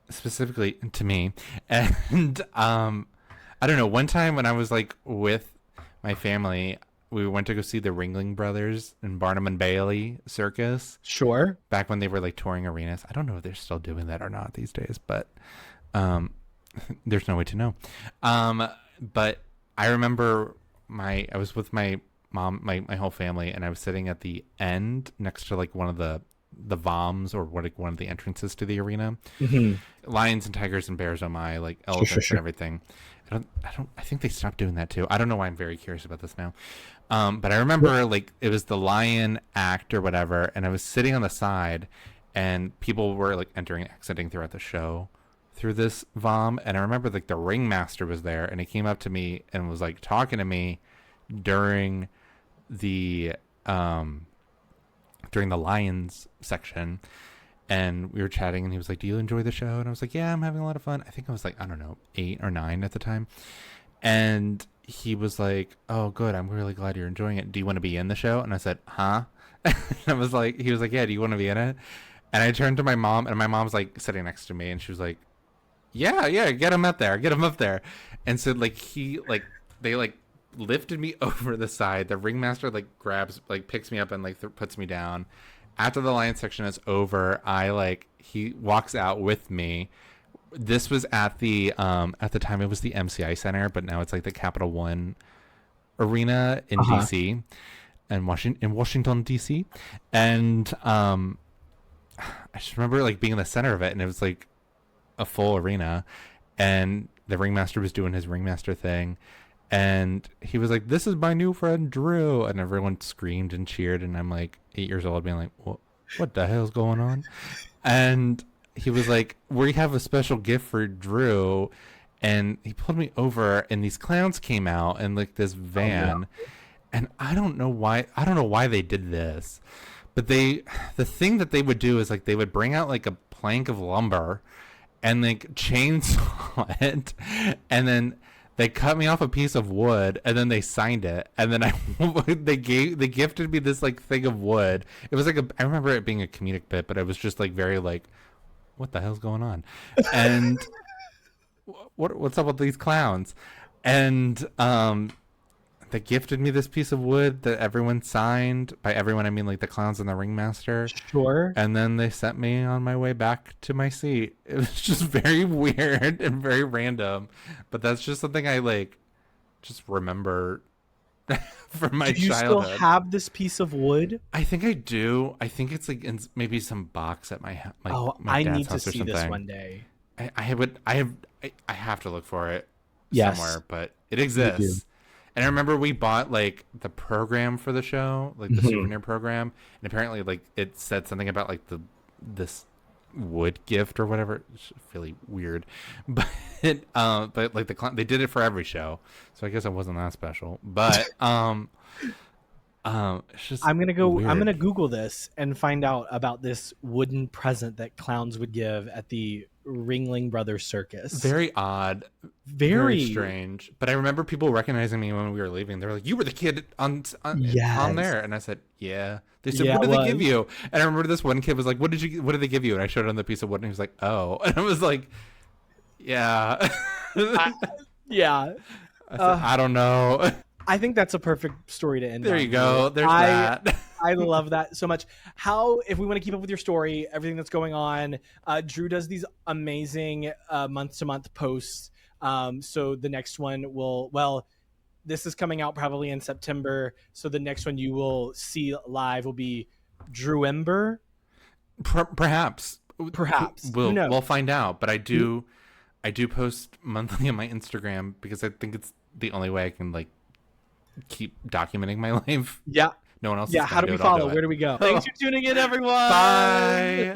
specifically to me, and I don't know. One time when I was like with my family, we went to go see the Ringling Brothers in Barnum and Bailey Circus Sure. back when they were like touring arenas. I don't know if they're still doing that or not these days, but um, there's no way to know. Um, but I remember I was with my mom, my whole family, and I was sitting at the end next to like one of the VOMs, or what, like one of the entrances to the arena. Hmm. Lions and tigers and bears, oh my, like Sure, sure, elephants and sure. everything. I think they stopped doing that too. I don't know why I'm very curious about this now. But I Well, remember like it was the lion act or whatever, and I was sitting on the side, and people were like entering and exiting throughout the show through this vom. And I remember like the ringmaster was there, and he came up to me and was like talking to me during the um during the Lions section, and we were chatting, and he was like, "Do you enjoy the show?" And I was like, "Yeah, I'm having a lot of fun." I think I was like, I don't know, 8 or 9 at the time. And he was like, "Oh, good. I'm really glad you're enjoying it. Do you want to be in the show?" And I said, "Huh?" And he was like, "Yeah, do you want to be in it?" And I turned to my mom, and my mom's like sitting next to me, and she was like, "Yeah, get him up there. Get him up there." And so like they like lifted me over the side. The ringmaster like picks me up and like puts me down. After the Lions section is over, he walks out with me. This was at the time it was the MCI Center, but now it's like the Capital One Arena in DC and Washington DC. And I just remember like being in the center of it, and it was like a full arena, and the ringmaster was doing his ringmaster thing, and he was like, "This is my new friend Drew," and everyone screamed and cheered, and I'm like 8 years old being like, what the hell's going on? And he was like, "We have a special gift for Drew," and he pulled me over, and these clowns came out in like this van. And I don't know why they did this, but the thing that they would do is like they would bring out like a plank of lumber and like chainsaw it, and then they cut me off a piece of wood, and then they signed it, and then they gifted me this like thing of wood. It was like I remember it being a comedic bit, but it was just like very like, what the hell's going on? And what's up with these clowns? And they gifted me this piece of wood that everyone signed. By everyone, I mean like the clowns and the ringmaster. Sure. And then they sent me on my way back to my seat. It was just very weird and very random. But that's just something I like just remember from my childhood. Do you still have this piece of wood? I think I do. I think it's like in maybe some box at my I dad's need to house or see something. This one day. I have to look for it somewhere, but it exists. And I remember we bought like the program for the show, like the souvenir program, and apparently like it said something about like this wood gift or whatever. It's really weird, but like they did it for every show, so I guess it wasn't that special. But it's just I'm gonna weird. Google this and find out about this wooden present that clowns would give at the Ringling Brothers Circus. Very odd, very strange. But I remember people recognizing me when we were leaving. They were like, "You were the kid on there," and I said, "Yeah." They said, "What did they give you?" And I remember this one kid was like, "What did they give you?" And I showed him the piece of wood, and he was like, "Oh," and I was like, "Yeah, yeah." I said, I don't know. I think that's a perfect story to end. There you go. There's that. I love that so much. If we want to keep up with your story, everything that's going on, Drew does these amazing month-to-month posts. So the next one this is coming out probably in September. So the next one you will see live will be Drew-ember. Perhaps. We'll find out. But I do post monthly on my Instagram because I think it's the only way I can like keep documenting my life. Yeah. No one else. Yeah. How do we follow? Where do we go? Thanks for tuning in, everyone. Bye.